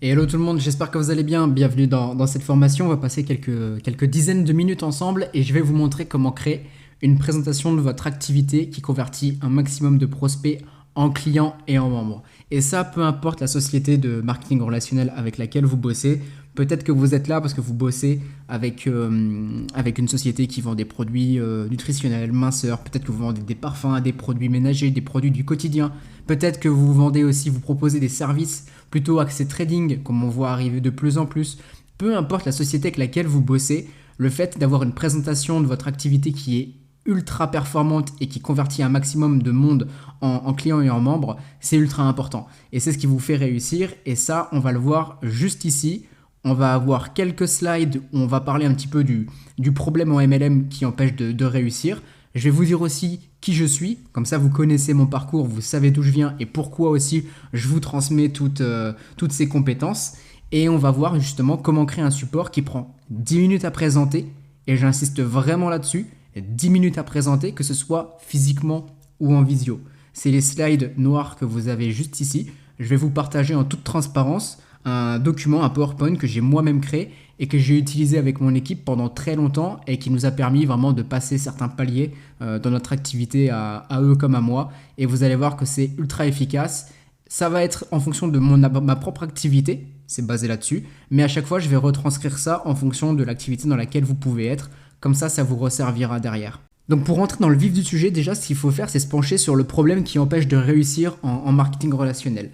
Et hello tout le monde, j'espère que vous allez bien. Bienvenue dans cette formation. On va passer quelques dizaines de minutes ensemble et je vais vous montrer comment créer une présentation de votre activité qui convertit un maximum de prospects en clients et en membres. Et ça, peu importe la société de marketing relationnel avec laquelle vous bossez. Peut-être que vous êtes là parce que vous bossez avec une société qui vend des produits nutritionnels, minceurs. Peut-être que vous vendez des parfums, des produits ménagers, des produits du quotidien. Peut-être que vous vendez aussi, vous proposez des services plutôt axés trading, comme on voit arriver de plus en plus. Peu importe la société avec laquelle vous bossez, le fait d'avoir une présentation de votre activité qui est ultra performante et qui convertit un maximum de monde en clients et en membres, c'est ultra important. Et c'est ce qui vous fait réussir. Et ça, on va le voir juste ici. On va avoir quelques slides où on va parler un petit peu du problème en MLM qui empêche de réussir. Je vais vous dire aussi qui je suis, comme ça vous connaissez mon parcours, vous savez d'où je viens et pourquoi aussi je vous transmets toutes ces compétences. Et on va voir justement comment créer un support qui prend 10 minutes à présenter, et j'insiste vraiment là-dessus, 10 minutes à présenter, que ce soit physiquement ou en visio. C'est les slides noirs que vous avez juste ici. Je vais vous partager en toute transparence un document, un PowerPoint que j'ai moi-même créé et que j'ai utilisé avec mon équipe pendant très longtemps et qui nous a permis vraiment de passer certains paliers dans notre activité à eux comme à moi. Et vous allez voir que c'est ultra efficace. Ça va être en fonction de ma propre activité, c'est basé là-dessus, mais à chaque fois je vais retranscrire ça en fonction de l'activité dans laquelle vous pouvez être. Comme ça vous resservira derrière. Donc pour rentrer dans le vif du sujet, déjà ce qu'il faut faire, c'est se pencher sur le problème qui empêche de réussir en marketing relationnel.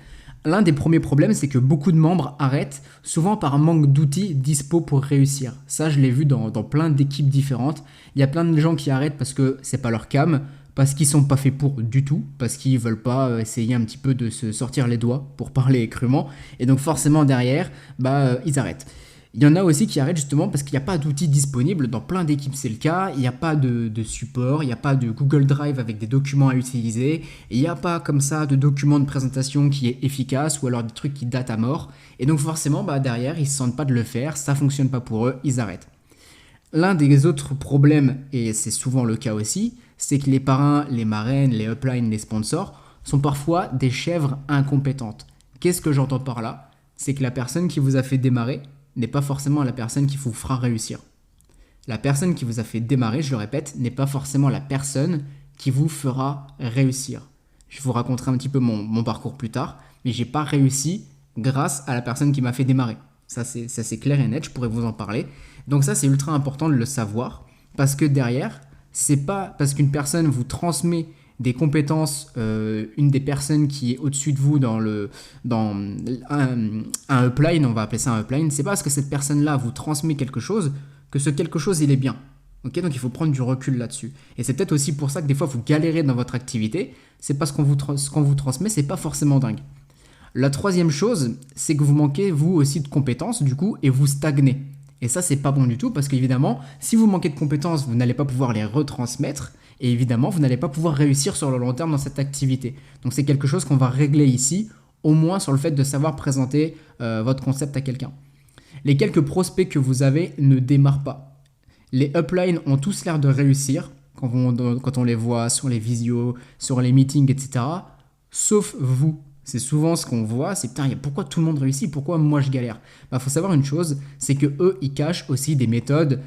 L'un des premiers problèmes, c'est que beaucoup de membres arrêtent, souvent par un manque d'outils dispo pour réussir. Ça, je l'ai vu dans plein d'équipes différentes. Il y a plein de gens qui arrêtent parce que c'est pas leur cam, parce qu'ils sont pas faits pour du tout, parce qu'ils veulent pas essayer un petit peu de se sortir les doigts, pour parler crûment. Et donc forcément derrière, ils arrêtent. Il y en a aussi qui arrêtent justement parce qu'il n'y a pas d'outils disponibles. Dans plein d'équipes, c'est le cas. Il n'y a pas de support, il n'y a pas de Google Drive avec des documents à utiliser. Et il n'y a pas comme ça de document de présentation qui est efficace ou alors des trucs qui datent à mort. Et donc forcément, derrière, ils ne se sentent pas de le faire, ça ne fonctionne pas pour eux, ils arrêtent. L'un des autres problèmes, et c'est souvent le cas aussi, c'est que les parrains, les marraines, les uplines, les sponsors sont parfois des chèvres incompétentes. Qu'est-ce que j'entends par là? C'est que la personne qui vous a fait démarrer n'est pas forcément la personne qui vous fera réussir. La personne qui vous a fait démarrer, je le répète, n'est pas forcément la personne qui vous fera réussir. Je vous raconterai un petit peu mon parcours plus tard, mais j'ai pas réussi grâce à la personne qui m'a fait démarrer. Ça c'est clair et net, je pourrais vous en parler. Donc ça c'est ultra important de le savoir, parce que derrière, c'est pas parce qu'une personne vous transmet des compétences, une des personnes qui est au-dessus de vous dans un upline, on va appeler ça un upline, c'est pas parce que cette personne-là vous transmet quelque chose que ce quelque chose il est bien. Okay, donc il faut prendre du recul là-dessus. Et c'est peut-être aussi pour ça que des fois vous galérez dans votre activité, c'est parce qu'on vous transmet, c'est pas forcément dingue. La troisième chose, c'est que vous manquez vous aussi de compétences du coup et vous stagnez. Et ça c'est pas bon du tout parce qu'évidemment, si vous manquez de compétences, vous n'allez pas pouvoir les retransmettre. Et évidemment, vous n'allez pas pouvoir réussir sur le long terme dans cette activité. Donc c'est quelque chose qu'on va régler ici, au moins sur le fait de savoir présenter votre concept à quelqu'un. Les quelques prospects que vous avez ne démarrent pas. Les uplines ont tous l'air de réussir quand on les voit sur les visios, sur les meetings, etc. Sauf vous. C'est souvent ce qu'on voit, c'est putain, pourquoi tout le monde réussit, pourquoi moi je galère? Faut savoir une chose, c'est que eux, ils cachent aussi des méthodes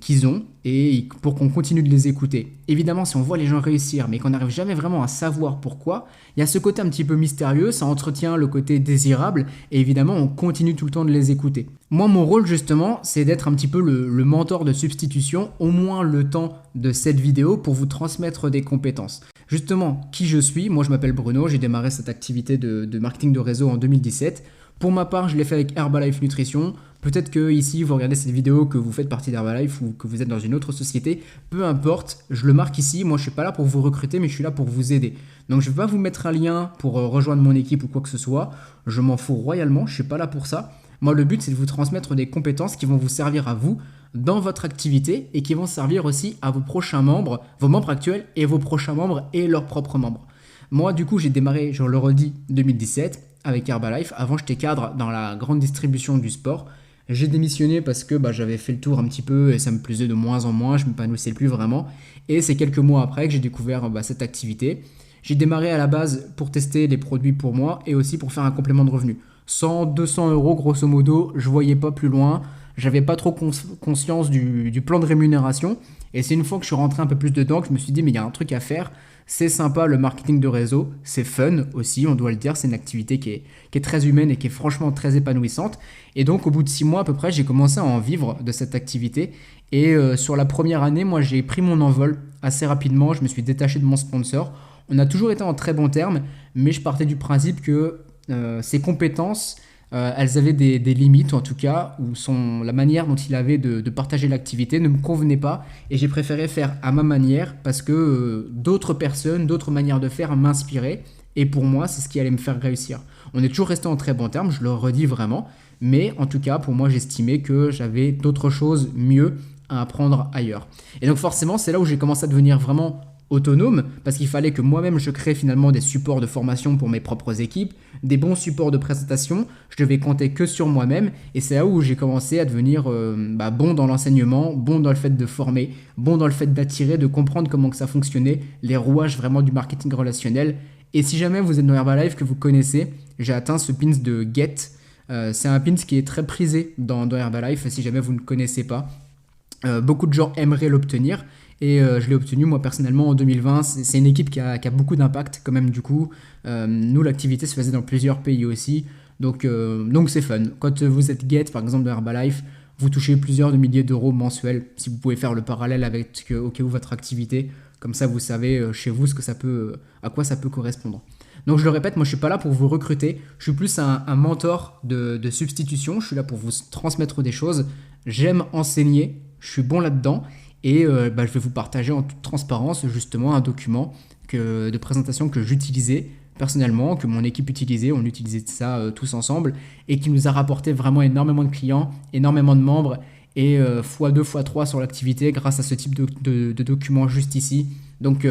qu'ils ont et pour qu'on continue de les écouter. Évidemment, si on voit les gens réussir, mais qu'on n'arrive jamais vraiment à savoir pourquoi, il y a ce côté un petit peu mystérieux, ça entretient le côté désirable et évidemment, on continue tout le temps de les écouter. Moi, mon rôle justement, c'est d'être un petit peu le mentor de substitution, au moins le temps de cette vidéo pour vous transmettre des compétences. Justement, qui je suis? Moi, je m'appelle Bruno, j'ai démarré cette activité de marketing de réseau en 2017. Pour ma part, je l'ai fait avec Herbalife Nutrition. Peut-être que ici, vous regardez cette vidéo, que vous faites partie d'Herbalife ou que vous êtes dans une autre société. Peu importe, je le marque ici. Moi, je ne suis pas là pour vous recruter, mais je suis là pour vous aider. Donc, je ne vais pas vous mettre un lien pour rejoindre mon équipe ou quoi que ce soit. Je m'en fous royalement, je ne suis pas là pour ça. Moi, le but, c'est de vous transmettre des compétences qui vont vous servir à vous dans votre activité et qui vont servir aussi à vos prochains membres, vos membres actuels et vos prochains membres et leurs propres membres. Moi, du coup, j'ai démarré, je le redis, 2017 avec Herbalife. Avant, j'étais cadre dans la grande distribution du sport. J'ai démissionné parce que j'avais fait le tour un petit peu et ça me plaisait de moins en moins, je ne m'épanouissais plus vraiment. Et c'est quelques mois après que j'ai découvert cette activité. J'ai démarré à la base pour tester les produits pour moi et aussi pour faire un complément de revenu. 100, 200 euros grosso modo, je voyais pas plus loin. J'avais pas trop conscience du plan de rémunération. Et c'est une fois que je suis rentré un peu plus dedans que je me suis dit, mais il y a un truc à faire. C'est sympa le marketing de réseau, c'est fun aussi, on doit le dire, c'est une activité qui est très humaine et qui est franchement très épanouissante. Et donc au bout de 6 mois à peu près, j'ai commencé à en vivre de cette activité. Et sur la première année, moi j'ai pris mon envol assez rapidement, je me suis détaché de mon sponsor. On a toujours été en très bons termes, mais je partais du principe que ses compétences, elles avaient des limites, en tout cas, ou la manière dont il avait de partager l'activité ne me convenait pas, et j'ai préféré faire à ma manière, parce que d'autres personnes, d'autres manières de faire m'inspiraient, et pour moi, c'est ce qui allait me faire réussir. On est toujours resté en très bons termes, je le redis vraiment, mais en tout cas, pour moi, j'estimais que j'avais d'autres choses mieux à apprendre ailleurs. Et donc forcément, c'est là où j'ai commencé à devenir vraiment autonome, parce qu'il fallait que moi-même je crée finalement des supports de formation pour mes propres équipes, des bons supports de présentation, je devais compter que sur moi-même, et c'est là où j'ai commencé à devenir bon dans l'enseignement, bon dans le fait de former, bon dans le fait d'attirer, de comprendre comment que ça fonctionnait, les rouages vraiment du marketing relationnel. Et si jamais vous êtes dans Herbalife, que vous connaissez, j'ai atteint ce pins de Get, c'est un pins qui est très prisé dans Herbalife, si jamais vous ne connaissez pas. Beaucoup de gens aimeraient l'obtenir, et je l'ai obtenu moi personnellement en 2020. C'est une équipe qui a beaucoup d'impact quand même du coup. Nous, l'activité se faisait dans plusieurs pays aussi, donc c'est fun. Quand vous êtes Get par exemple de Herbalife, vous touchez plusieurs de milliers d'euros mensuels, si vous pouvez faire le parallèle avec au cas où votre activité, comme ça vous savez chez vous à quoi ça peut correspondre. Donc je le répète, moi je suis pas là pour vous recruter, je suis plus un mentor de substitution, je suis là pour vous transmettre des choses, j'aime enseigner, je suis bon là-dedans, et je vais vous partager en toute transparence justement un document de présentation que j'utilisais personnellement, que mon équipe utilisait, on utilisait ça tous ensemble, et qui nous a rapporté vraiment énormément de clients, énormément de membres, et x2, x3 sur l'activité grâce à ce type de document juste ici. Donc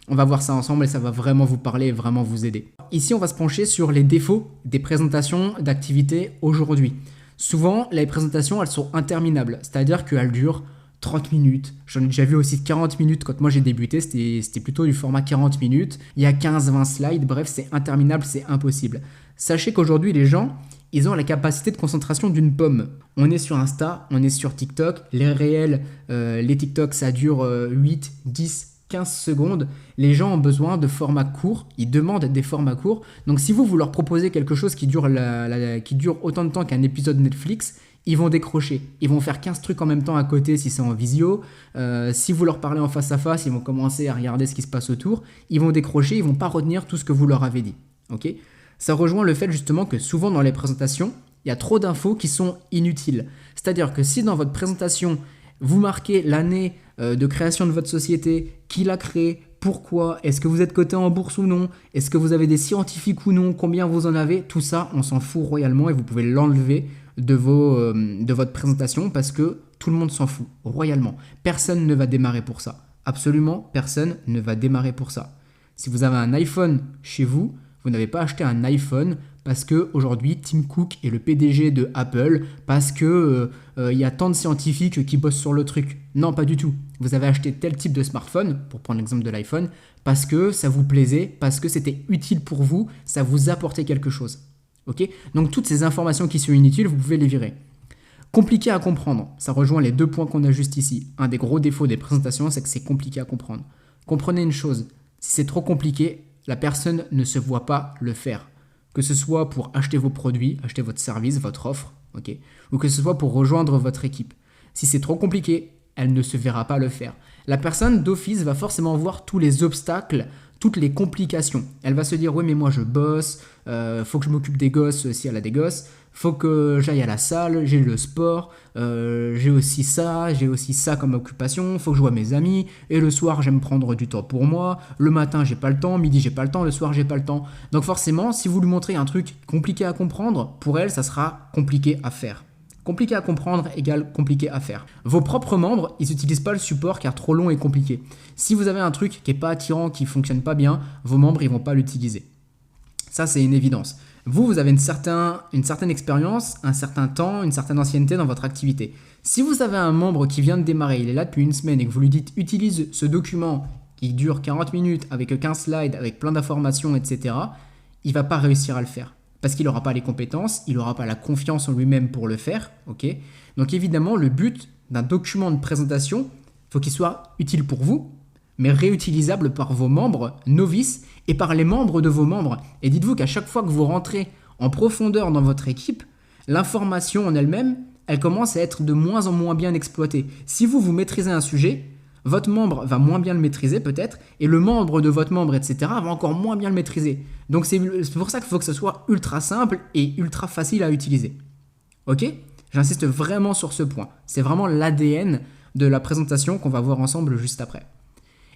on va voir ça ensemble et ça va vraiment vous parler et vraiment vous aider. Ici on va se pencher sur les défauts des présentations d'activités aujourd'hui. Souvent les présentations elles sont interminables, c'est-à-dire qu'elles durent 30 minutes. J'en ai déjà vu aussi 40 minutes quand moi j'ai débuté, c'était plutôt du format 40 minutes. Il y a 15-20 slides, bref, c'est interminable, c'est impossible. Sachez qu'aujourd'hui, les gens, ils ont la capacité de concentration d'une pomme. On est sur Insta, on est sur TikTok, les réels, les TikTok, ça dure 8, 10, 15 secondes. Les gens ont besoin de formats courts, ils demandent des formats courts. Donc si vous leur proposez quelque chose qui dure autant de temps qu'un épisode Netflix, ils vont décrocher. Ils vont faire 15 trucs en même temps à côté si c'est en visio. Si vous leur parlez en face à face, ils vont commencer à regarder ce qui se passe autour. Ils vont décrocher, ils vont pas retenir tout ce que vous leur avez dit. Okay ? Ça rejoint le fait justement que souvent dans les présentations, il y a trop d'infos qui sont inutiles. C'est-à-dire que si dans votre présentation, vous marquez l'année de création de votre société, qui l'a créée, pourquoi, est-ce que vous êtes coté en bourse ou non, est-ce que vous avez des scientifiques ou non, combien vous en avez, tout ça, on s'en fout royalement et vous pouvez l'enlever de votre présentation parce que tout le monde s'en fout royalement. Personne ne va démarrer pour ça. Absolument personne ne va démarrer pour ça. Si vous avez un iPhone chez vous, vous n'avez pas acheté un iPhone parce qu'aujourd'hui Tim Cook est le PDG de Apple, parce que y a tant de scientifiques qui bossent sur le truc. Non, pas du tout. Vous avez acheté tel type de smartphone, pour prendre l'exemple de l'iPhone, parce que ça vous plaisait, parce que c'était utile pour vous, ça vous apportait quelque chose. Okay ? Donc toutes ces informations qui sont inutiles, vous pouvez les virer. Compliqué à comprendre, ça rejoint les deux points qu'on a juste ici. Un des gros défauts des présentations, c'est que c'est compliqué à comprendre. Comprenez une chose, si c'est trop compliqué, la personne ne se voit pas le faire. Que ce soit pour acheter vos produits, acheter votre service, votre offre, okay, ou que ce soit pour rejoindre votre équipe. Si c'est trop compliqué, elle ne se verra pas le faire. La personne d'office va forcément voir tous les obstacles, toutes les complications. Elle va se dire « oui mais moi je bosse, faut que je m'occupe des gosses si elle a des gosses, faut que j'aille à la salle, j'ai le sport, j'ai aussi ça comme occupation, faut que je vois mes amis, et le soir j'aime prendre du temps pour moi, le matin j'ai pas le temps, midi j'ai pas le temps, le soir j'ai pas le temps. » Donc forcément, si vous lui montrez un truc compliqué à comprendre, pour elle ça sera compliqué à faire. Compliqué à comprendre égale compliqué à faire. Vos propres membres, ils n'utilisent pas le support car trop long et compliqué. Si vous avez un truc qui n'est pas attirant, qui ne fonctionne pas bien, vos membres, ils ne vont pas l'utiliser. Ça, c'est une évidence. Vous avez une certaine expérience, un certain temps, une certaine ancienneté dans votre activité. Si vous avez un membre qui vient de démarrer, il est là depuis une semaine et que vous lui dites « utilise ce document qui dure 40 minutes avec 15 slides, avec plein d'informations, etc. », il ne va pas réussir à le faire. parce qu'il n'aura pas les compétences, il n'aura pas la confiance en lui-même pour le faire. Ok. Donc évidemment, le but d'un document de présentation, il faut qu'il soit utile pour vous, mais réutilisable par vos membres novices et par les membres de vos membres. Et dites-vous qu'à chaque fois que vous rentrez en profondeur dans votre équipe, l'information en elle-même, elle commence à être de moins en moins bien exploitée. Si vous maîtrisez un sujet, votre membre va moins bien le maîtriser peut-être, et le membre de votre membre, etc., va encore moins bien le maîtriser. Donc c'est pour ça qu'il faut que ce soit ultra simple et ultra facile à utiliser. Ok ? J'insiste vraiment sur ce point. C'est vraiment l'ADN de la présentation qu'on va voir ensemble juste après.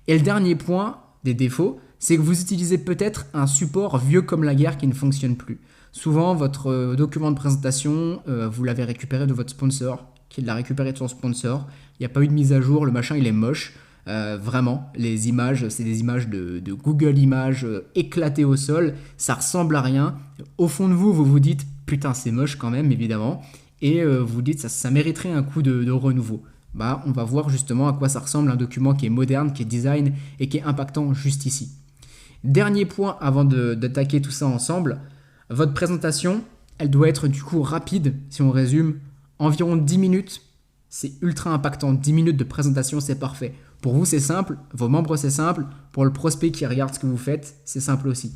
Et le dernier point des défauts, c'est que vous utilisez peut-être un support vieux comme la guerre qui ne fonctionne plus. Souvent, votre document de présentation, vous l'avez récupéré de votre sponsor, qui l'a récupéré de son sponsor. Il n'y a pas eu de mise à jour, le machin il est moche. Vraiment, les images, c'est des images de Google Images éclatées au sol, ça ressemble à rien. Au fond de vous, vous vous dites, putain c'est moche quand même, évidemment. Et vous dites, ça mériterait un coup de renouveau. On va voir justement à quoi ça ressemble un document qui est moderne, qui est design et qui est impactant juste ici. Dernier point avant d'attaquer tout ça ensemble, votre présentation, elle doit être du coup rapide, si on résume, environ 10 minutes, c'est ultra impactant, 10 minutes de présentation c'est parfait. Pour vous c'est simple, vos membres c'est simple, pour le prospect qui regarde ce que vous faites, c'est simple aussi.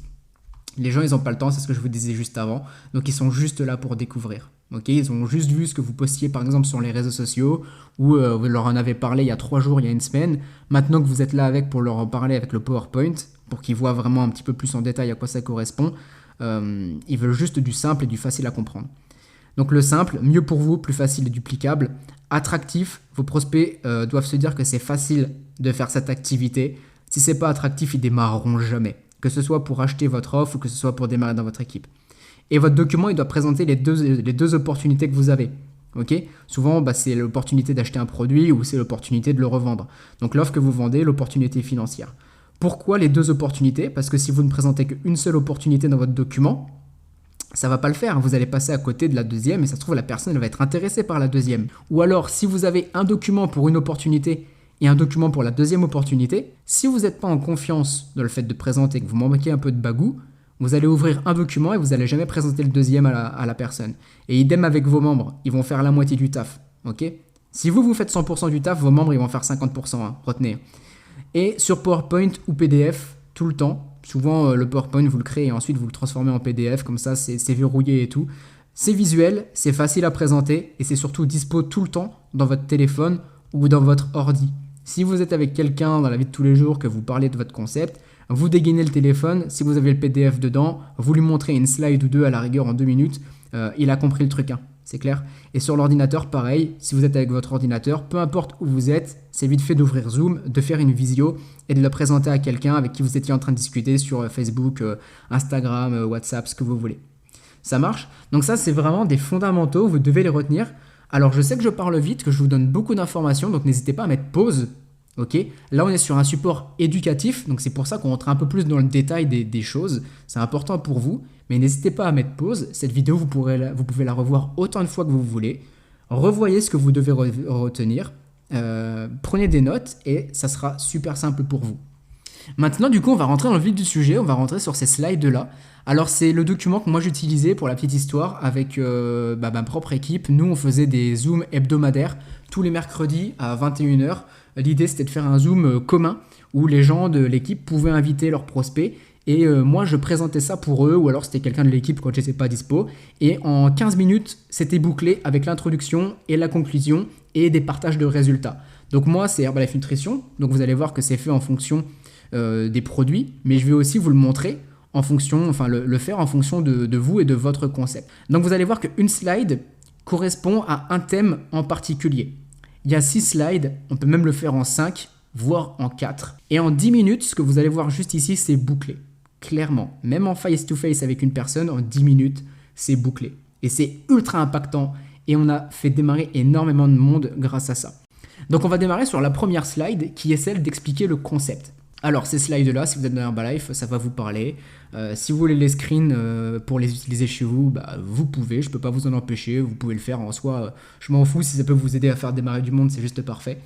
Les gens ils n'ont pas le temps, c'est ce que je vous disais juste avant, donc ils sont juste là pour découvrir. Okay, ils ont juste vu ce que vous postiez par exemple sur les réseaux sociaux ou vous leur en avez parlé il y a 3 jours, il y a une semaine. Maintenant que vous êtes là avec pour leur en parler avec le PowerPoint, pour qu'ils voient vraiment un petit peu plus en détail à quoi ça correspond, ils veulent juste du simple et du facile à comprendre. Donc le simple, mieux pour vous, plus facile et duplicable. Attractif, vos prospects doivent se dire que c'est facile de faire cette activité. Si c'est pas attractif, ils démarreront jamais. Que ce soit pour acheter votre offre ou que ce soit pour démarrer dans votre équipe. Et votre document, il doit présenter les deux opportunités que vous avez. Okay, souvent, c'est l'opportunité d'acheter un produit ou c'est l'opportunité de le revendre. Donc l'offre que vous vendez, l'opportunité financière. Pourquoi les deux opportunités ? Parce que si vous ne présentez qu'une seule opportunité dans votre document, ça va pas le faire. Vous allez passer à côté de la deuxième et ça se trouve la personne elle va être intéressée par la deuxième. Ou alors, si vous avez un document pour une opportunité et un document pour la deuxième opportunité, si vous n'êtes pas en confiance dans le fait de présenter, que vous manquez un peu de bagou, vous allez ouvrir un document et vous n'allez jamais présenter le deuxième à la personne. Et idem avec vos membres, ils vont faire la moitié du taf. Okay, si vous faites 100% du taf, vos membres ils vont faire 50%, retenez. Et sur PowerPoint ou PDF, tout le temps, souvent le PowerPoint vous le créez et ensuite vous le transformez en PDF, comme ça c'est verrouillé et tout. C'est visuel, c'est facile à présenter et c'est surtout dispo tout le temps dans votre téléphone ou dans votre ordi. Si vous êtes avec quelqu'un dans la vie de tous les jours, que vous parlez de votre concept, vous dégainez le téléphone, si vous avez le PDF dedans, vous lui montrez une slide ou deux à la rigueur en 2 minutes, il a compris le truc, hein, c'est clair. Et sur l'ordinateur, pareil, si vous êtes avec votre ordinateur, peu importe où vous êtes, c'est vite fait d'ouvrir Zoom, de faire une visio et de le présenter à quelqu'un avec qui vous étiez en train de discuter sur Facebook, Instagram, WhatsApp, ce que vous voulez. Ça marche ? Donc ça, c'est vraiment des fondamentaux, vous devez les retenir. Alors je sais que je parle vite, que je vous donne beaucoup d'informations, donc n'hésitez pas à mettre pause. Okay, là, on est sur un support éducatif, donc c'est pour ça qu'on rentre un peu plus dans le détail des choses. C'est important pour vous, mais n'hésitez pas à mettre pause. Cette vidéo, vous pouvez la revoir autant de fois que vous voulez. Revoyez ce que vous devez retenir. Prenez des notes et ça sera super simple pour vous. Maintenant, du coup, on va rentrer dans le vif du sujet. On va rentrer sur ces slides-là. Alors, c'est le document que moi j'utilisais pour la petite histoire avec ma propre équipe. Nous, on faisait des zooms hebdomadaires tous les mercredis à 21h. L'idée, c'était de faire un Zoom commun où les gens de l'équipe pouvaient inviter leurs prospects. Et moi, je présentais ça pour eux, ou alors c'était quelqu'un de l'équipe quand je n'étais pas dispo. Et en 15 minutes, c'était bouclé avec l'introduction et la conclusion et des partages de résultats. Donc moi, c'est Herbalife Nutrition. Donc vous allez voir que c'est fait en fonction des produits. Mais je vais aussi vous le montrer en fonction, le faire en fonction de vous et de votre concept. Donc vous allez voir qu'une slide correspond à un thème en particulier. Il y a 6 slides, on peut même le faire en 5, voire en 4. Et en 10 minutes, ce que vous allez voir juste ici, c'est bouclé. Clairement, même en face-to-face avec une personne, en 10 minutes, c'est bouclé. Et c'est ultra impactant et on a fait démarrer énormément de monde grâce à ça. Donc on va démarrer sur la première slide qui est celle d'expliquer le concept. Alors ces slides-là, si vous êtes dans Herbalife, ça va vous parler. Si vous voulez les screens pour les utiliser chez vous, vous pouvez, je ne peux pas vous en empêcher, vous pouvez le faire en soi. Je m'en fous, si ça peut vous aider à faire démarrer du monde, c'est juste parfait.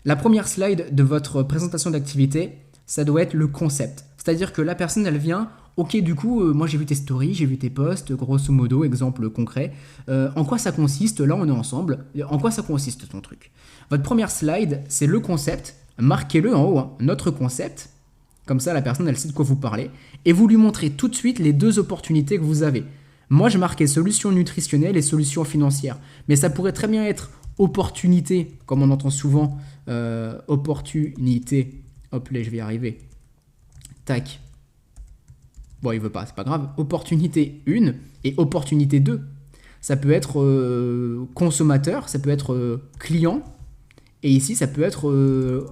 La première slide de votre présentation d'activité, ça doit être le concept. C'est-à-dire que la personne, elle vient, ok, du coup, moi j'ai vu tes stories, j'ai vu tes posts, grosso modo, exemple concret. En quoi ça consiste? Là, on est ensemble. En quoi ça consiste ton truc? Votre première slide, c'est le concept. Marquez-le en haut, hein, notre concept. Comme ça, la personne, elle sait de quoi vous parlez. Et vous lui montrez tout de suite les deux opportunités que vous avez. Moi, je marquais solution nutritionnelle et solution financière. Mais ça pourrait très bien être opportunité, comme on entend souvent. Opportunité. Hop là, je vais y arriver. Tac. Bon, il veut pas, c'est pas grave. Opportunité 1 et opportunité 2. Ça peut être consommateur, ça peut être client. Et ici, ça peut être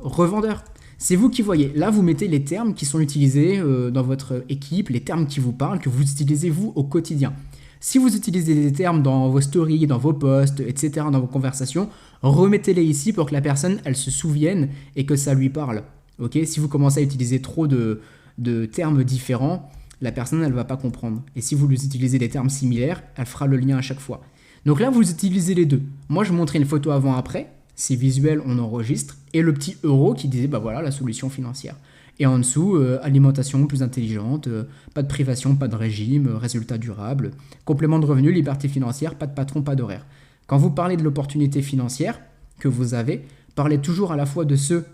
revendeur. C'est vous qui voyez. Là, vous mettez les termes qui sont utilisés dans votre équipe, les termes qui vous parlent, que vous utilisez vous au quotidien. Si vous utilisez des termes dans vos stories, dans vos posts, etc., dans vos conversations, remettez-les ici pour que la personne, elle se souvienne et que ça lui parle. Ok ? Si vous commencez à utiliser trop de termes différents, la personne, elle ne va pas comprendre. Et si vous utilisez des termes similaires, elle fera le lien à chaque fois. Donc là, vous utilisez les deux. Moi, je montrais une photo avant-après. C'est visuel, on enregistre. Et le petit euro qui disait, bah voilà, la solution financière. Et en dessous, alimentation plus intelligente, pas de privation, pas de régime, résultat durable, complément de revenu, liberté financière, pas de patron, pas d'horaire. Quand vous parlez de l'opportunité financière que vous avez, parlez toujours à la fois de ceux,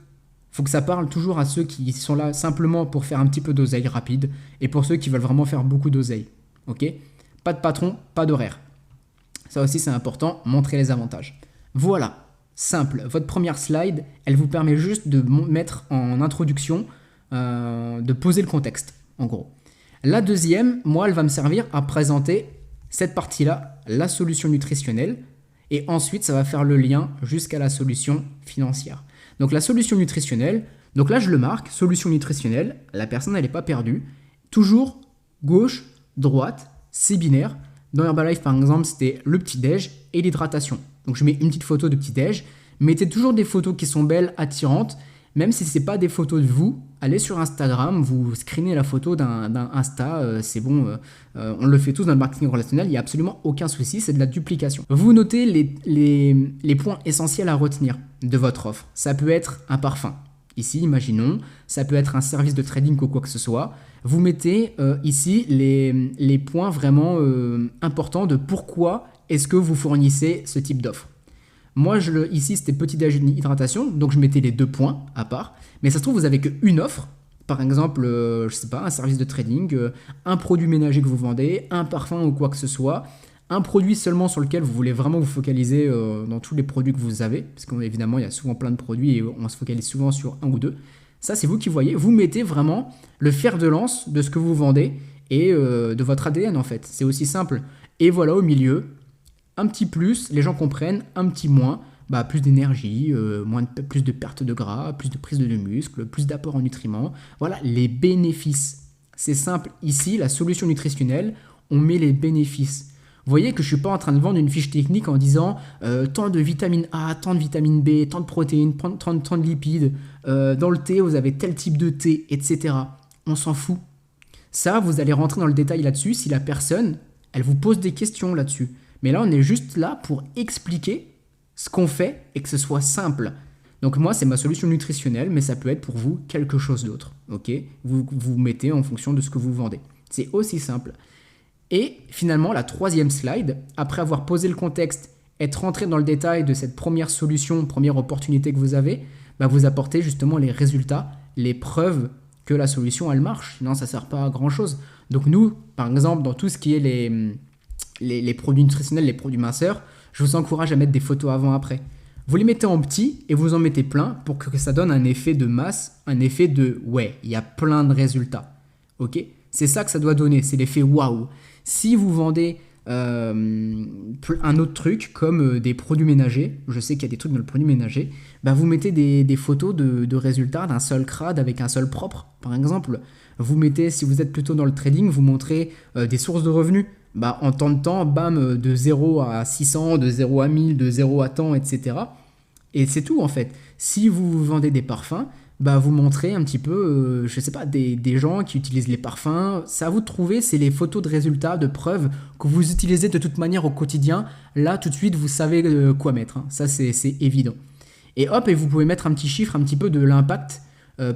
il faut que ça parle toujours à ceux qui sont là simplement pour faire un petit peu d'oseille rapide et pour ceux qui veulent vraiment faire beaucoup d'oseille. Ok ? Pas de patron, pas d'horaire. Ça aussi, c'est important, montrer les avantages. Voilà. Simple, votre première slide, elle vous permet juste de mettre en introduction, de poser le contexte, en gros. La deuxième, moi, elle va me servir à présenter cette partie-là, la solution nutritionnelle, et ensuite, ça va faire le lien jusqu'à la solution financière. Donc, la solution nutritionnelle, donc là, je le marque, solution nutritionnelle, la personne, elle n'est pas perdue. Toujours gauche, droite, c'est binaire. Dans Herbalife, par exemple, c'était le petit-déj et l'hydratation. Donc, je mets une petite photo de petit-déj. Mettez toujours des photos qui sont belles, attirantes. Même si ce n'est pas des photos de vous, allez sur Instagram, vous screenez la photo d'un Insta, c'est bon, on le fait tous dans le marketing relationnel, il n'y a absolument aucun souci, c'est de la duplication. Vous notez les points essentiels à retenir de votre offre. Ça peut être un parfum. Ici, imaginons, ça peut être un service de trading ou quoi que ce soit. Vous mettez ici les points vraiment importants de pourquoi est-ce que vous fournissez ce type d'offre. Moi, ici, c'était petit-déj hydratation, donc je mettais les 2 points à part. Mais ça se trouve, vous n'avez qu'une offre. Par exemple, je sais pas, un service de trading, un produit ménager que vous vendez, un parfum ou quoi que ce soit. Un produit seulement sur lequel vous voulez vraiment vous focaliser dans tous les produits que vous avez. Parce qu'évidemment, il y a souvent plein de produits et on se focalise souvent sur un ou deux. Ça, c'est vous qui voyez. Vous mettez vraiment le fer de lance de ce que vous vendez et de votre ADN, en fait. C'est aussi simple. Et voilà, au milieu, un petit plus, les gens comprennent, un petit moins, bah, plus d'énergie, plus de perte de gras, plus de prise de muscle, plus d'apport en nutriments. Voilà, les bénéfices. C'est simple. Ici, la solution nutritionnelle, on met les bénéfices. Vous voyez que je ne suis pas en train de vendre une fiche technique en disant tant de vitamine A, tant de vitamine B, tant de protéines, tant de lipides. Dans le thé, vous avez tel type de thé, etc. On s'en fout. Ça, vous allez rentrer dans le détail là-dessus si la personne, elle vous pose des questions là-dessus. Mais là, on est juste là pour expliquer ce qu'on fait et que ce soit simple. Donc moi, c'est ma solution nutritionnelle, mais ça peut être pour vous quelque chose d'autre. Ok ? Vous mettez en fonction de ce que vous vendez. C'est aussi simple. Et finalement, la troisième slide, après avoir posé le contexte, être rentré dans le détail de cette première solution, première opportunité que vous avez, bah vous apportez justement les résultats, les preuves que la solution, elle marche. Sinon, ça ne sert pas à grand-chose. Donc nous, par exemple, dans tout ce qui est les produits nutritionnels, les produits minceurs, je vous encourage à mettre des photos avant-après. Vous les mettez en petit et vous en mettez plein pour que ça donne un effet de masse, un effet de « ouais, il y a plein de résultats ». Ok ? C'est ça que ça doit donner, c'est l'effet « waouh ». Si vous vendez un autre truc comme des produits ménagers, je sais qu'il y a des trucs dans le produit ménager, bah vous mettez des photos de résultats d'un sol crade avec un sol propre. Par exemple, vous mettez, si vous êtes plutôt dans le trading, vous montrez des sources de revenus. Bah, en temps de temps, bam, de 0 à 600, de 0 à 1000, de 0 à temps, etc. Et c'est tout en fait. Si vous vendez des parfums, bah, vous montrez un petit peu, je sais pas, des gens qui utilisent les parfums. Ça à vous de trouver, c'est les photos de résultats, de preuves que vous utilisez de toute manière au quotidien. Là, tout de suite, vous savez quoi mettre. Hein. Ça, c'est évident. Et hop, et vous pouvez mettre un petit chiffre, un petit peu de l'impact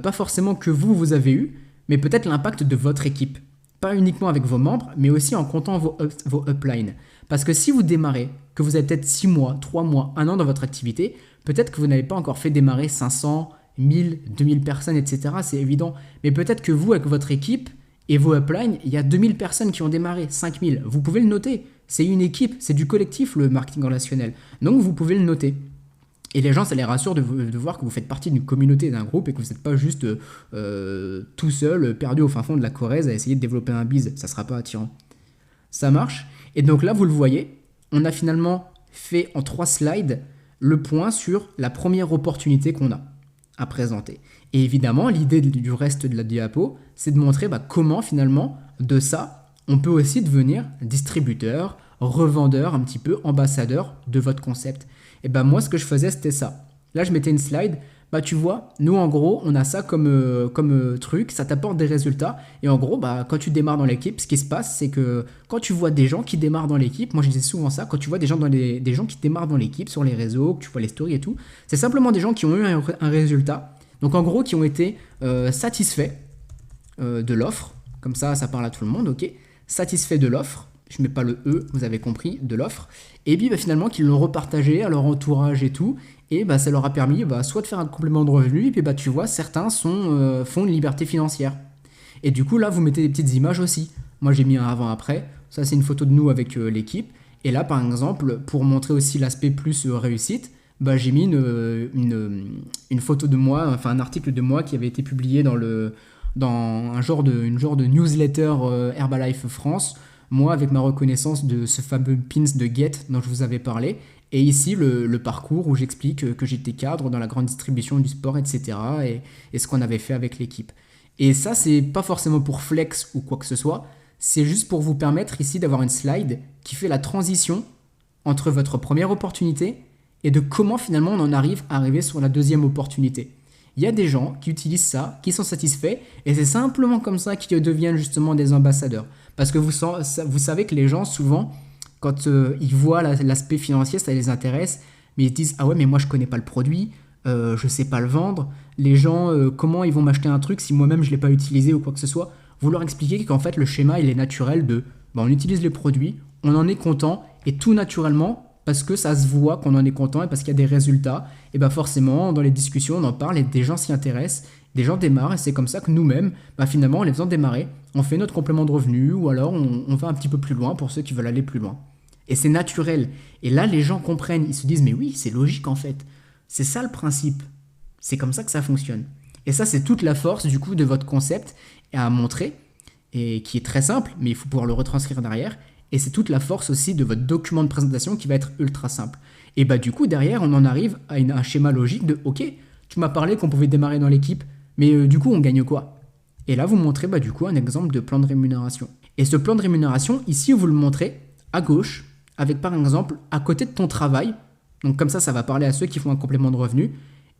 pas forcément que vous avez eu, mais peut-être l'impact de votre équipe. Pas uniquement avec vos membres, mais aussi en comptant vos uplines. Parce que si vous démarrez, que vous avez peut-être 6 mois, 3 mois, 1 an dans votre activité, peut-être que vous n'avez pas encore fait démarrer 500, 1000, 2000 personnes, etc. C'est évident. Mais peut-être que vous, avec votre équipe et vos uplines, il y a 2000 personnes qui ont démarré, 5000. Vous pouvez le noter. C'est une équipe, c'est du collectif le marketing relationnel. Donc vous pouvez le noter. Et les gens, ça les rassure de voir que vous faites partie d'une communauté, d'un groupe et que vous n'êtes pas juste tout seul, perdu au fin fond de la Corrèze à essayer de développer un biz. Ça ne sera pas attirant. Ça marche. Et donc là, vous le voyez, on a finalement fait en 3 slides le point sur la première opportunité qu'on a à présenter. Et évidemment, l'idée du reste de la diapo, c'est de montrer comment finalement, de ça, on peut aussi devenir distributeur, revendeur, un petit peu ambassadeur de votre concept. Et moi, ce que je faisais, c'était ça. Là, je mettais une slide. Tu vois, nous, en gros, on a ça comme truc. Ça t'apporte des résultats. Et en gros, quand tu démarres dans l'équipe, ce qui se passe, c'est que quand tu vois des gens qui démarrent dans l'équipe, moi, je disais souvent ça, quand tu vois des gens qui démarrent dans l'équipe sur les réseaux, que tu vois les stories et tout, c'est simplement des gens qui ont eu un résultat. Donc, en gros, qui ont été satisfaits de l'offre. Comme ça parle à tout le monde, ok. Satisfaits de l'offre. Je mets pas le E, vous avez compris, de l'offre. Et puis finalement qu'ils l'ont repartagé à leur entourage et tout. Et ça leur a permis soit de faire un complément de revenu. Et puis tu vois, certains font une liberté financière. Et du coup là, vous mettez des petites images aussi. Moi j'ai mis un avant-après. Ça c'est une photo de nous avec l'équipe. Et là par exemple, pour montrer aussi l'aspect plus réussite, j'ai mis une photo de moi, enfin un article de moi qui avait été publié dans une genre de newsletter Herbalife France. Moi, avec ma reconnaissance de ce fameux pins de Get dont je vous avais parlé, et ici le parcours où j'explique que j'étais cadre dans la grande distribution du sport, etc. et ce qu'on avait fait avec l'équipe. Et ça, c'est pas forcément pour flex ou quoi que ce soit, c'est juste pour vous permettre ici d'avoir une slide qui fait la transition entre votre première opportunité et de comment finalement on en arrive à arriver sur la deuxième opportunité. Il y a des gens qui utilisent ça, qui sont satisfaits, et c'est simplement comme ça qu'ils deviennent justement des ambassadeurs. Parce que vous savez que les gens, souvent, quand ils voient l'aspect financier, ça les intéresse, mais ils se disent « Ah ouais, mais moi je connais pas le produit, je sais pas le vendre. Les gens, comment ils vont m'acheter un truc si moi-même je l'ai pas utilisé ou quoi que ce soit ?» Vous leur expliquez qu'en fait le schéma il est naturel de on utilise les produits, on en est content, et tout naturellement, parce que ça se voit qu'on en est content et parce qu'il y a des résultats, et forcément dans les discussions on en parle et des gens s'y intéressent, des gens démarrent, et c'est comme ça que nous-mêmes, finalement en les faisant démarrer, on fait notre complément de revenu ou alors on va un petit peu plus loin pour ceux qui veulent aller plus loin. Et c'est naturel. Et là les gens comprennent, ils se disent mais oui c'est logique en fait, c'est ça le principe, c'est comme ça que ça fonctionne. Et ça c'est toute la force du coup de votre concept à montrer, et qui est très simple, mais il faut pouvoir le retranscrire derrière. Et c'est toute la force aussi de votre document de présentation qui va être ultra simple. Et du coup, derrière, on en arrive à un schéma logique de « Ok, tu m'as parlé qu'on pouvait démarrer dans l'équipe, mais du coup, on gagne quoi ?» Et là, vous montrez du coup un exemple de plan de rémunération. Et ce plan de rémunération, ici, vous le montrez à gauche, avec par exemple, à côté de ton travail. Donc comme ça va parler à ceux qui font un complément de revenu.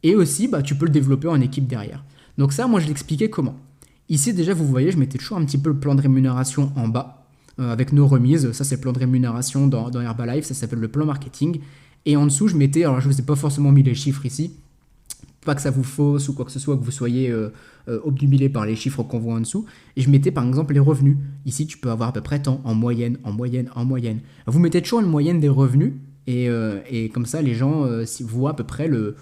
Et aussi, tu peux le développer en équipe derrière. Donc ça, moi, je l'expliquais comment. Ici, déjà, vous voyez, je mettais toujours un petit peu le plan de rémunération en bas. Avec nos remises, ça c'est le plan de rémunération dans Herbalife, ça s'appelle le plan marketing. Et en dessous, je mettais, alors je ne vous ai pas forcément mis les chiffres ici, pas que ça vous fausse ou quoi que ce soit, que vous soyez obnubilé par les chiffres qu'on voit en dessous. Et je mettais par exemple les revenus. Ici, tu peux avoir à peu près tant, en moyenne. Vous mettez toujours une moyenne des revenus, et comme ça, les gens voient à peu près le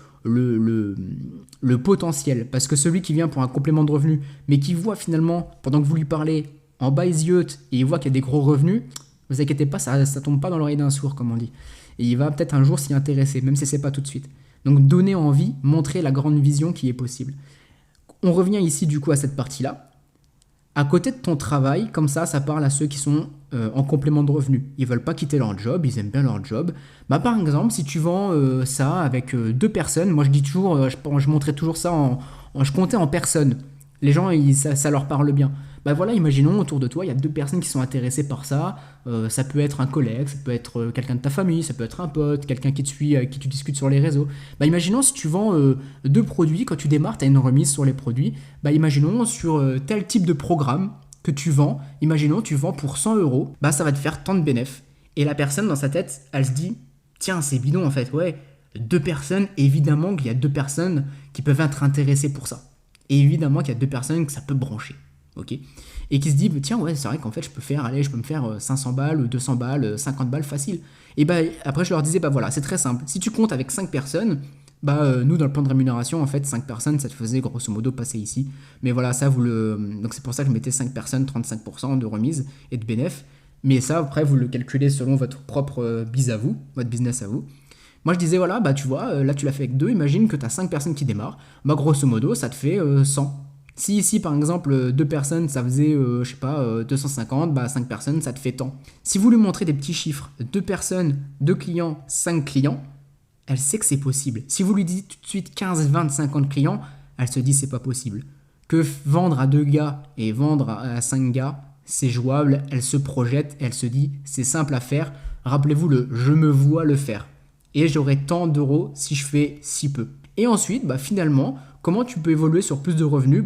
potentiel. Parce que celui qui vient pour un complément de revenu, mais qui voit finalement, pendant que vous lui parlez, en bas il ziote et il voit qu'il y a des gros revenus, ne vous inquiétez pas, ça tombe pas dans l'oreille d'un sourd, comme on dit. Et il va peut-être un jour s'y intéresser, même si c'est pas tout de suite. Donc donner envie, montrer la grande vision qui est possible. On revient ici du coup à cette partie-là. À côté de ton travail, comme ça parle à ceux qui sont en complément de revenus. Ils veulent pas quitter leur job, ils aiment bien leur job. Par exemple, si tu vends ça avec 2 personnes, moi je dis toujours, je montrais toujours ça je comptais en personnes. Les gens, ça leur parle bien. Voilà, imaginons autour de toi, il y a 2 personnes qui sont intéressées par ça. Ça peut être un collègue, ça peut être quelqu'un de ta famille, ça peut être un pote, quelqu'un qui te suit, avec qui tu discutes sur les réseaux. Imaginons si tu vends 2 produits, quand tu démarres, tu as une remise sur les produits. Imaginons sur tel type de programme que tu vends, imaginons tu vends pour 100 euros, ça va te faire tant de bénéfices. Et la personne dans sa tête, elle se dit, tiens, c'est bidon en fait, ouais, 2 personnes, évidemment qu'il y a 2 personnes qui peuvent être intéressées pour ça. et évidemment qu'il y a 2 personnes que ça peut brancher. Ok, et qui se dit, tiens, ouais, c'est vrai qu'en fait, je peux me faire 500 balles ou 200 balles, 50 balles facile. Et bah, après, je leur disais, bah voilà, c'est très simple. Si tu comptes avec 5 personnes, nous, dans le plan de rémunération, en fait, 5 personnes, ça te faisait grosso modo passer ici. Mais voilà, ça, donc c'est pour ça que je mettais 5 personnes, 35% de remise et de bénéf. Mais ça, après, vous le calculez selon votre propre biz à vous, votre business à vous. Moi, je disais, voilà, bah tu vois, là, tu l'as fait avec 2, imagine que tu as 5 personnes qui démarrent. Bah, grosso modo, ça te fait 100. Si ici, par exemple, 2 personnes, ça faisait, je sais pas, 250, bah 5 personnes, ça te fait tant. Si vous lui montrez des petits chiffres, 2 personnes, 2 clients, 5 clients, elle sait que c'est possible. Si vous lui dites tout de suite 15, 20, 50 clients, elle se dit c'est pas possible. Que vendre à 2 gars et vendre à 5 gars, c'est jouable, elle se projette, elle se dit c'est simple à faire. Rappelez-vous le je me vois le faire. Et j'aurai tant d'euros si je fais si peu. Et ensuite, finalement, comment tu peux évoluer sur plus de revenus?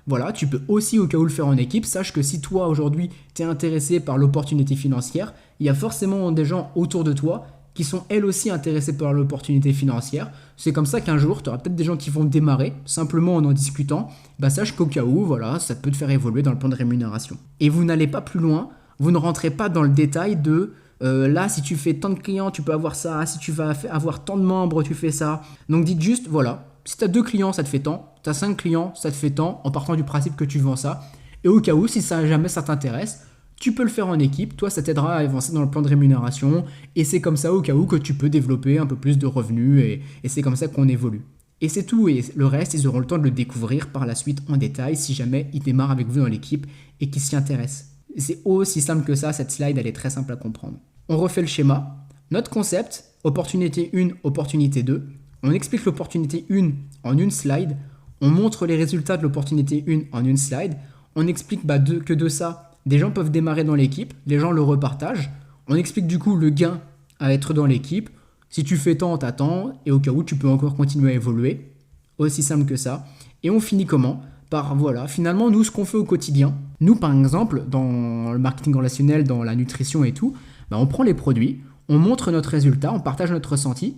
Voilà, tu peux aussi au cas où le faire en équipe. Sache que si toi aujourd'hui tu es intéressé par l'opportunité financière, il y a forcément des gens autour de toi qui sont elles aussi intéressées par l'opportunité financière. C'est comme ça qu'un jour, tu auras peut-être des gens qui vont démarrer, simplement en discutant. Sache qu'au cas où, voilà, ça peut te faire évoluer dans le plan de rémunération. Et vous n'allez pas plus loin, vous ne rentrez pas dans le détail de là, si tu fais tant de clients, tu peux avoir ça. Si tu vas avoir tant de membres, tu fais ça. Donc dites juste, voilà, si tu as 2 clients, ça te fait tant. Tu as 5 clients, ça te fait tant, en partant du principe que tu vends ça. Et au cas où, si jamais ça t'intéresse, tu peux le faire en équipe. Toi, ça t'aidera à avancer dans le plan de rémunération. Et c'est comme ça, au cas où, que tu peux développer un peu plus de revenus. Et c'est comme ça qu'on évolue. Et c'est tout. Et le reste, ils auront le temps de le découvrir par la suite en détail si jamais ils démarrent avec vous dans l'équipe et qu'ils s'y intéressent. C'est aussi simple que ça. Cette slide, elle est très simple à comprendre. On refait le schéma. Notre concept, opportunité 1, opportunité 2. On explique l'opportunité 1 en une slide. On montre les résultats de l'opportunité 1 en une slide. On explique que de ça, des gens peuvent démarrer dans l'équipe. Les gens le repartagent. On explique du coup le gain à être dans l'équipe. Si tu fais tant, t'attends. Et au cas où, tu peux encore continuer à évoluer. Aussi simple que ça. Et on finit comment? Par voilà, finalement, nous, ce qu'on fait au quotidien. Nous, par exemple, dans le marketing relationnel, dans la nutrition et tout, on prend les produits, on montre notre résultat, on partage notre ressenti,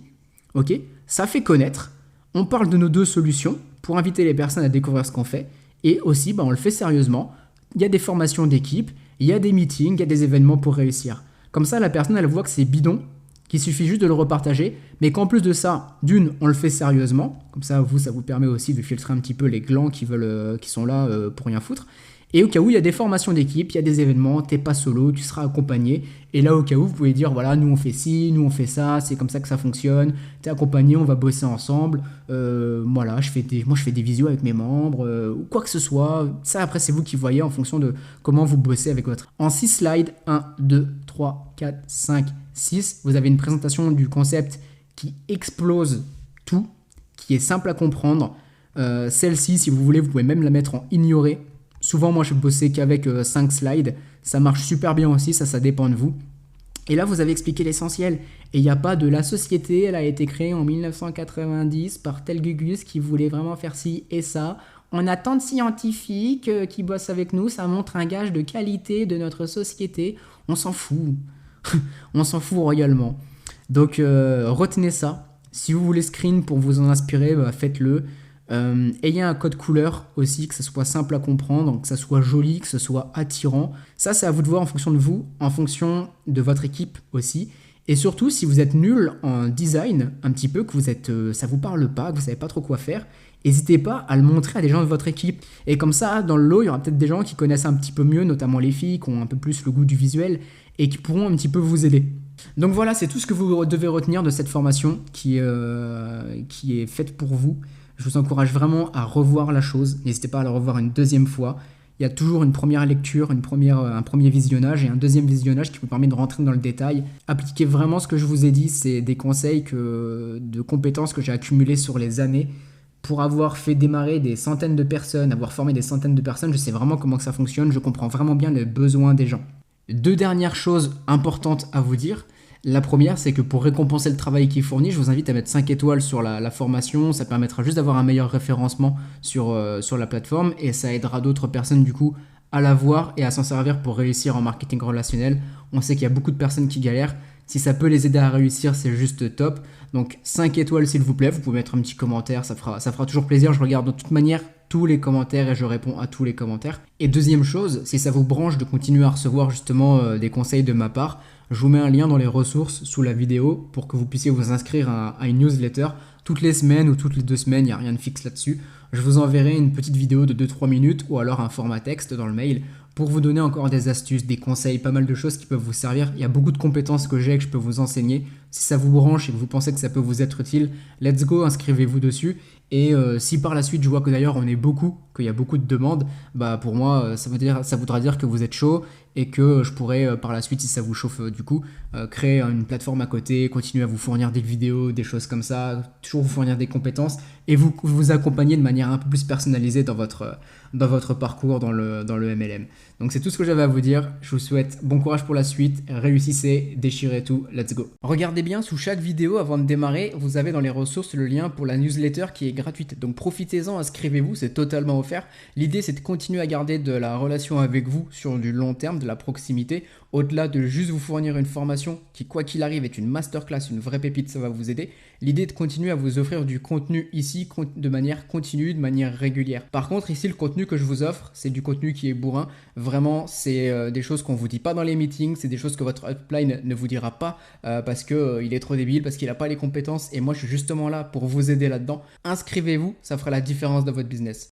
ok, ça fait connaître, on parle de nos 2 solutions pour inviter les personnes à découvrir ce qu'on fait, et aussi on le fait sérieusement, il y a des formations d'équipe, il y a des meetings, il y a des événements pour réussir. Comme ça, la personne, elle voit que c'est bidon, qu'il suffit juste de le repartager, mais qu'en plus de ça, d'une, on le fait sérieusement, comme ça, ça vous permet aussi de filtrer un petit peu les glands qui sont là pour rien foutre. Et au cas où il y a des formations d'équipe, il y a des événements, t'es pas solo, tu seras accompagné. Et là, au cas où, vous pouvez dire, voilà, nous on fait ci, nous on fait ça, c'est comme ça que ça fonctionne. T'es accompagné, on va bosser ensemble. Voilà, moi je fais des visios avec mes membres, ou quoi que ce soit. Ça, après, c'est vous qui voyez en fonction de comment vous bossez avec votre... En 6 slides, 1, 2, 3, 4, 5, 6, vous avez une présentation du concept qui explose tout, qui est simple à comprendre. Celle-ci, si vous voulez, vous pouvez même la mettre en ignoré. Souvent, moi, je bossais qu'avec 5 slides. Ça marche super bien aussi, ça dépend de vous. Et là, vous avez expliqué l'essentiel. Et il n'y a pas de la société, elle a été créée en 1990 par tel Gugus qui voulait vraiment faire ci et ça. On a tant de scientifiques qui bossent avec nous, ça montre un gage de qualité de notre société. On s'en fout. On s'en fout royalement. Donc, retenez ça. Si vous voulez screen pour vous en inspirer, faites-le. Ayez un code couleur aussi, que ça soit simple à comprendre, que ça soit joli, que ce soit attirant. Ça, c'est à vous de voir en fonction de vous, en fonction de votre équipe aussi. Et surtout, si vous êtes nul en design, un petit peu, que ça vous parle pas, que vous savez pas trop quoi faire, n'hésitez pas à le montrer à des gens de votre équipe. Et comme ça, dans le lot, il y aura peut-être des gens qui connaissent un petit peu mieux, notamment les filles, qui ont un peu plus le goût du visuel et qui pourront un petit peu vous aider. Donc voilà, c'est tout ce que vous devez retenir de cette formation qui est faite pour vous. Je vous encourage vraiment à revoir la chose. N'hésitez pas à la revoir une deuxième fois. Il y a toujours une première lecture, un premier visionnage et un deuxième visionnage qui vous permet de rentrer dans le détail. Appliquez vraiment ce que je vous ai dit. C'est des conseils de compétences que j'ai accumulées sur les années. Pour avoir fait démarrer des centaines de personnes, avoir formé des centaines de personnes, je sais vraiment comment que ça fonctionne. Je comprends vraiment bien les besoins des gens. 2 dernières choses importantes à vous dire. La première, c'est que pour récompenser le travail qui est fourni, je vous invite à mettre 5 étoiles sur la formation. Ça permettra juste d'avoir un meilleur référencement sur la plateforme et ça aidera d'autres personnes du coup à la voir et à s'en servir pour réussir en marketing relationnel. On sait qu'il y a beaucoup de personnes qui galèrent. Si ça peut les aider à réussir, c'est juste top. Donc 5 étoiles s'il vous plaît. Vous pouvez mettre un petit commentaire, ça fera toujours plaisir. Je regarde de toute manière tous les commentaires et je réponds à tous les commentaires. Et deuxième chose, si ça vous branche de continuer à recevoir justement des conseils de ma part, je vous mets un lien dans les ressources sous la vidéo pour que vous puissiez vous inscrire à une newsletter toutes les semaines ou toutes les 2 semaines, il n'y a rien de fixe là-dessus. Je vous enverrai une petite vidéo de 2-3 minutes ou alors un format texte dans le mail pour vous donner encore des astuces, des conseils, pas mal de choses qui peuvent vous servir. Il y a beaucoup de compétences que j'ai que je peux vous enseigner. Si ça vous branche et que vous pensez que ça peut vous être utile, let's go, inscrivez-vous dessus. Et si par la suite je vois que d'ailleurs on est beaucoup, qu'il y a beaucoup de demandes, bah pour moi ça voudra dire que vous êtes chaud et que je pourrais par la suite, si ça vous chauffe du coup, créer une plateforme à côté, continuer à vous fournir des vidéos, des choses comme ça, toujours vous fournir des compétences et vous accompagner de manière un peu plus personnalisée dans votre parcours dans le MLM. Donc c'est tout ce que j'avais à vous dire. Je vous souhaite bon courage pour la suite. Réussissez, déchirez tout. Let's go. Regardez bien sous chaque vidéo avant de démarrer, vous avez dans les ressources le lien pour la newsletter qui est gratuite. Donc profitez-en, inscrivez-vous, c'est totalement offert. L'idée c'est de continuer à garder de la relation avec vous sur du long terme, de la proximité, au-delà de juste vous fournir une formation qui, quoi qu'il arrive, est une masterclass, une vraie pépite, ça va vous aider. L'idée est de continuer à vous offrir du contenu ici de manière continue, de manière régulière. Par contre, ici, le contenu que je vous offre, c'est du contenu qui est bourrin. Vraiment, c'est des choses qu'on ne vous dit pas dans les meetings, c'est des choses que votre upline ne vous dira pas parce qu'il est trop débile, parce qu'il n'a pas les compétences. Et moi, je suis justement là pour vous aider là-dedans. Inscrivez-vous, ça fera la différence dans votre business.